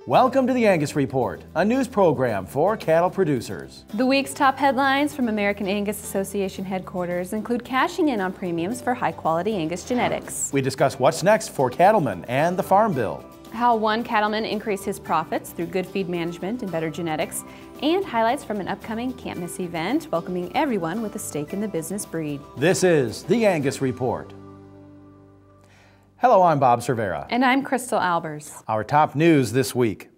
Welcome to the Angus Report, a news program for cattle producers. The week's top headlines from American Angus Association headquarters include cashing in on premiums for high-quality Angus genetics. We discuss what's next for cattlemen and the Farm Bill. How one cattleman increased his profits through good feed management and better genetics, and highlights from an upcoming Can't Miss event welcoming everyone with a stake in the business breed. This is the Angus Report. Hello, I'm Bob Cervera. And I'm Crystal Albers. Our top news this week.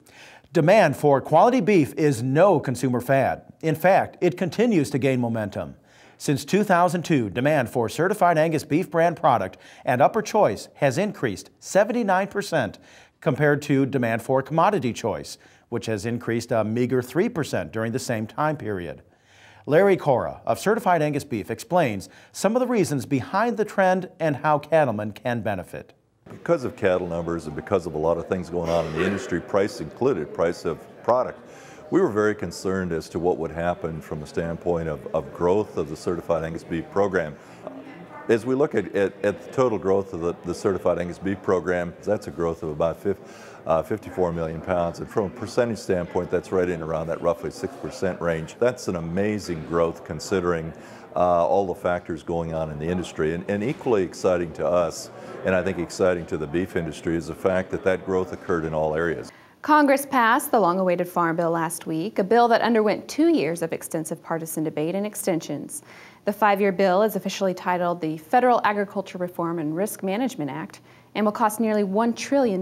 Demand for quality beef is no consumer fad. In fact, it continues to gain momentum. Since 2002, demand for Certified Angus Beef brand product and upper choice has increased 79% compared to demand for commodity choice, which has increased a meager 3% during the same time period. Larry Cora of Certified Angus Beef explains some of the reasons behind the trend and how cattlemen can benefit. Because of cattle numbers and because of a lot of things going on in the industry, price included, price of product, we were very concerned as to what would happen from the standpoint of growth of the Certified Angus Beef program. As we look at the total growth of the Certified Angus Beef program, that's a growth of about 54 million pounds. And from a percentage standpoint, that's right in around that roughly 6% range. That's an amazing growth considering all the factors going on in the industry. And equally exciting to us, and I think exciting to the beef industry, is the fact that that growth occurred in all areas. Congress passed the long-awaited Farm Bill last week, a bill that underwent 2 years of extensive partisan debate and extensions. The 5-year bill is officially titled the Federal Agriculture Reform and Risk Management Act and will cost nearly $1 trillion.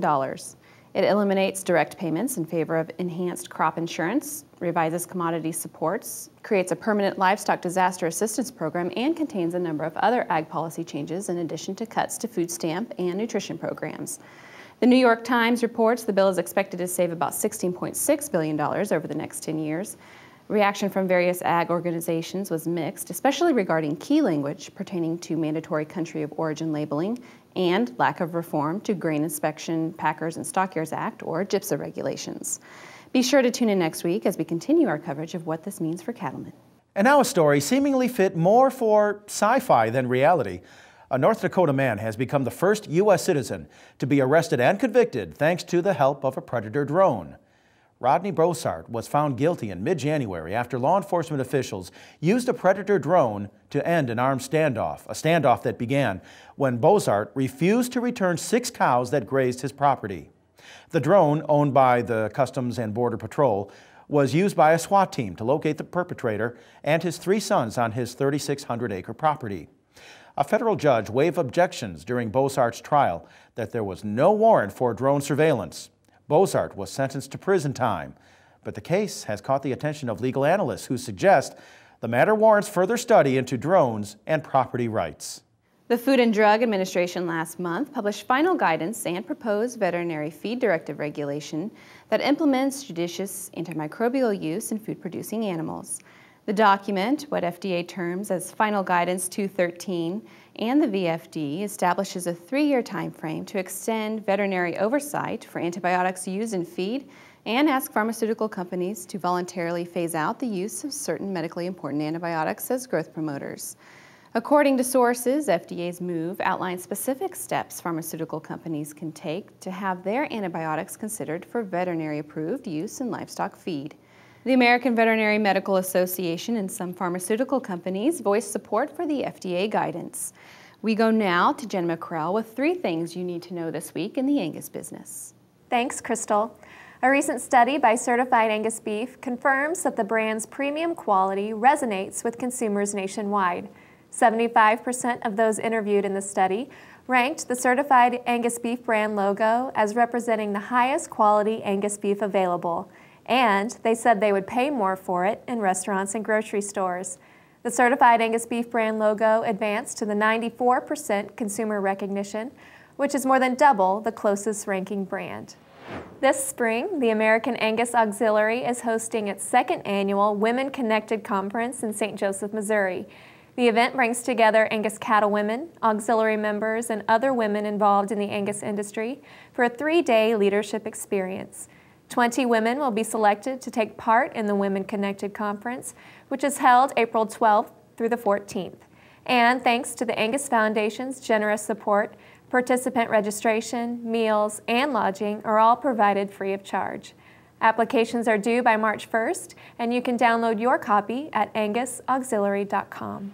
It eliminates direct payments in favor of enhanced crop insurance, revises commodity supports, creates a permanent livestock disaster assistance program, and contains a number of other ag policy changes in addition to cuts to food stamp and nutrition programs. The New York Times reports the bill is expected to save about $16.6 billion over the next 10 years. Reaction from various ag organizations was mixed, especially regarding key language pertaining to mandatory country of origin labeling and lack of reform to Grain Inspection, Packers and Stockyards Act, or GIPSA regulations. Be sure to tune in next week as we continue our coverage of what this means for cattlemen. And now a story seemingly fit more for sci-fi than reality. A North Dakota man has become the first U.S. citizen to be arrested and convicted thanks to the help of a Predator drone. Rodney Broussard was found guilty in mid-January after law enforcement officials used a Predator drone to end an armed standoff, a standoff that began when Broussard refused to return 6 cows that grazed his property. The drone, owned by the Customs and Border Patrol, was used by a SWAT team to locate the perpetrator and his 3 sons on his 3,600-acre property. A federal judge waived objections during Broussard's trial that there was no warrant for drone surveillance. Broussard was sentenced to prison time, but the case has caught the attention of legal analysts who suggest the matter warrants further study into drones and property rights. The Food and Drug Administration last month published final guidance and proposed veterinary feed directive regulation that implements judicious antimicrobial use in food-producing animals. The document, what FDA terms as Final Guidance 213, and the VFD establishes a 3-year time frame to extend veterinary oversight for antibiotics used in feed and ask pharmaceutical companies to voluntarily phase out the use of certain medically important antibiotics as growth promoters. According to sources, FDA's move outlines specific steps pharmaceutical companies can take to have their antibiotics considered for veterinary-approved use in livestock feed. The American Veterinary Medical Association and some pharmaceutical companies voiced support for the FDA guidance. We go now to Jen McCrell with 3 things you need to know this week in the Angus business. Thanks, Crystal. A recent study by Certified Angus Beef confirms that the brand's premium quality resonates with consumers nationwide. 75% of those interviewed in the study ranked the Certified Angus Beef brand logo as representing the highest quality Angus beef available. And they said they would pay more for it in restaurants and grocery stores. The Certified Angus Beef brand logo advanced to the 94% consumer recognition, which is more than double the closest ranking brand. This spring, the American Angus Auxiliary is hosting its 2nd annual Women Connected Conference in St. Joseph, Missouri. The event brings together Angus cattle women, auxiliary members, and other women involved in the Angus industry for a 3-day leadership experience. 20 women will be selected to take part in the Women Connected Conference, which is held April 12th through the 14th. And thanks to the Angus Foundation's generous support, Participant registration, meals, and lodging are all provided free of charge. Applications are due by March 1st, and you can download your copy at angusauxiliary.com.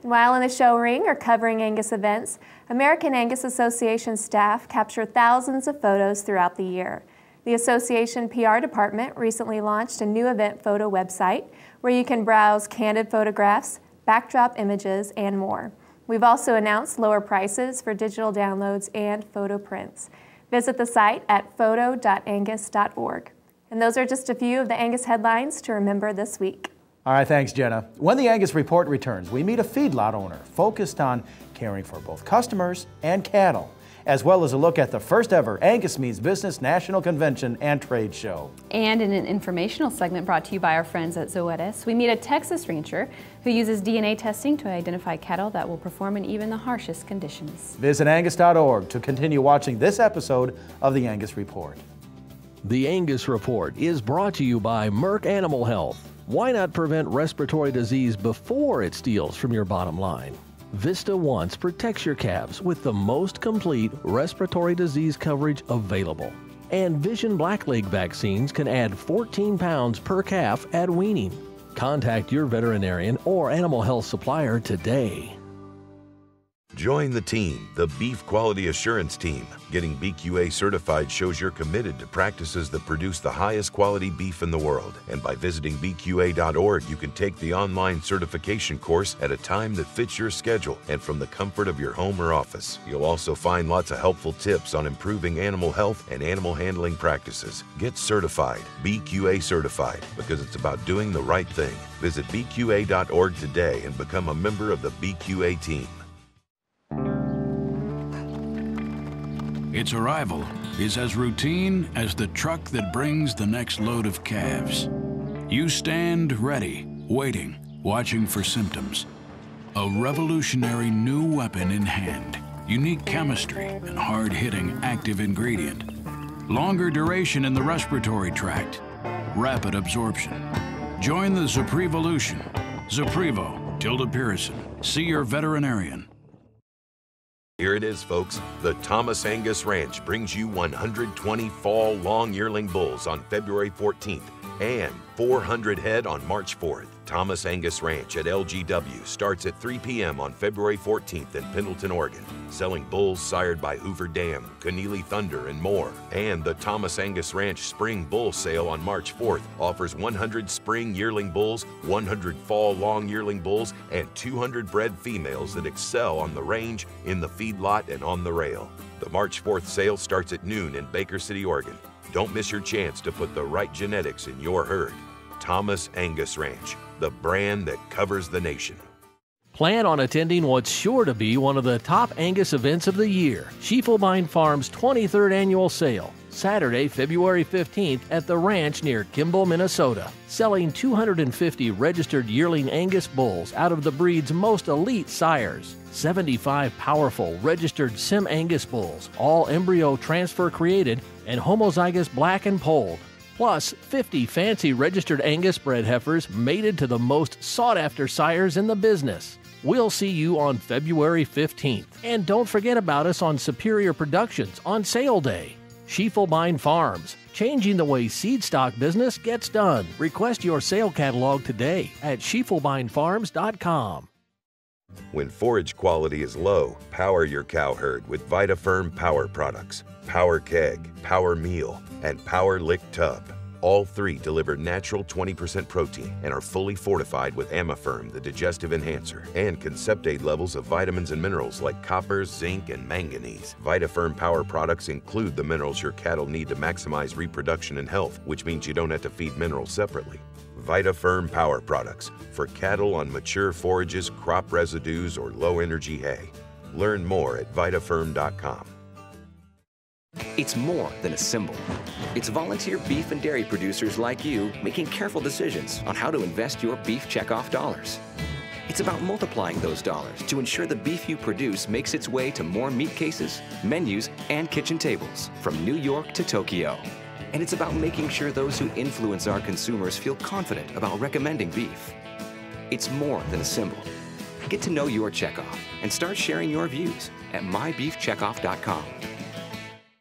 While in the show ring or covering Angus events, American Angus Association staff capture thousands of photos throughout the year. The association PR department recently launched a new event photo website where you can browse candid photographs, backdrop images, and more. We've also announced lower prices for digital downloads and photo prints. Visit the site at photo.angus.org. And those are just a few of the Angus headlines to remember this week. All right, thanks, Jenna. When the Angus Report returns, we meet a feedlot owner focused on caring for both customers and cattle, as well as a look at the first ever Angus Means Business National Convention and Trade Show. And in an informational segment brought to you by our friends at Zoetis, we meet a Texas rancher who uses DNA testing to identify cattle that will perform in even the harshest conditions. Visit angus.org to continue watching this episode of the Angus Report. The Angus Report is brought to you by Merck Animal Health. Why not prevent respiratory disease before it steals from your bottom line? Vista Once protects your calves with the most complete respiratory disease coverage available. And Vision Blackleg vaccines can add 14 pounds per calf at weaning. Contact your veterinarian or animal health supplier today. Join the team, the Beef Quality Assurance Team. Getting BQA certified shows you're committed to practices that produce the highest quality beef in the world. And by visiting BQA.org, you can take the online certification course at a time that fits your schedule and from the comfort of your home or office. You'll also find lots of helpful tips on improving animal health and animal handling practices. Get certified, BQA certified, because it's about doing the right thing. Visit BQA.org today and become a member of the BQA team. Its arrival is as routine as the truck that brings the next load of calves. You stand ready, waiting, watching for symptoms. A revolutionary new weapon in hand. Unique chemistry and hard-hitting active ingredient. Longer duration in the respiratory tract. Rapid absorption. Join the Zuprevolution. Zuprevo, Tilda Pearson. See your veterinarian. Here it is, folks. The Thomas Angus Ranch brings you 120 fall long yearling bulls on February 14th and 400 head on March 4th. Thomas Angus Ranch at LGW starts at 3 p.m. on February 14th in Pendleton, Oregon, selling bulls sired by Hoover Dam, Keneally Thunder, and more. And the Thomas Angus Ranch Spring Bull Sale on March 4th offers 100 spring yearling bulls, 100 fall long yearling bulls, and 200 bred females that excel on the range, in the feedlot, and on the rail. The March 4th sale starts at noon in Baker City, Oregon. Don't miss your chance to put the right genetics in your herd. Thomas Angus Ranch, the brand that covers the nation. Plan on attending what's sure to be one of the top Angus events of the year, Schiefelbein Farm's 23rd annual sale, Saturday, February 15th at the ranch near Kimball, Minnesota, selling 250 registered yearling Angus bulls out of the breed's most elite sires, 75 powerful registered Sim Angus bulls, all embryo transfer created and homozygous black and polled, plus 50 fancy registered Angus bred heifers mated to the most sought-after sires in the business. We'll see you on February 15th. And don't forget about us on Superior Productions on sale day. Schiefelbein Farms, changing the way seed stock business gets done. Request your sale catalog today at schiefelbeinfarms.com. When forage quality is low, power your cow herd with VitaFerm Power products. Power Keg, Power Meal, and Power Lick Tub. All three deliver natural 20% protein and are fully fortified with Amaferm, the digestive enhancer, and can septate levels of vitamins and minerals like copper, zinc, and manganese. VitaFerm Power products include the minerals your cattle need to maximize reproduction and health, which means you don't have to feed minerals separately. VitaFerm Power products for cattle on mature forages, crop residues, or low-energy hay. Learn more at vitafirm.com. It's more than a symbol. It's volunteer beef and dairy producers like you making careful decisions on how to invest your beef checkoff dollars. It's about multiplying those dollars to ensure the beef you produce makes its way to more meat cases, menus, and kitchen tables from New York to Tokyo. And it's about making sure those who influence our consumers feel confident about recommending beef. It's more than a symbol. Get to know your checkoff and start sharing your views at mybeefcheckoff.com.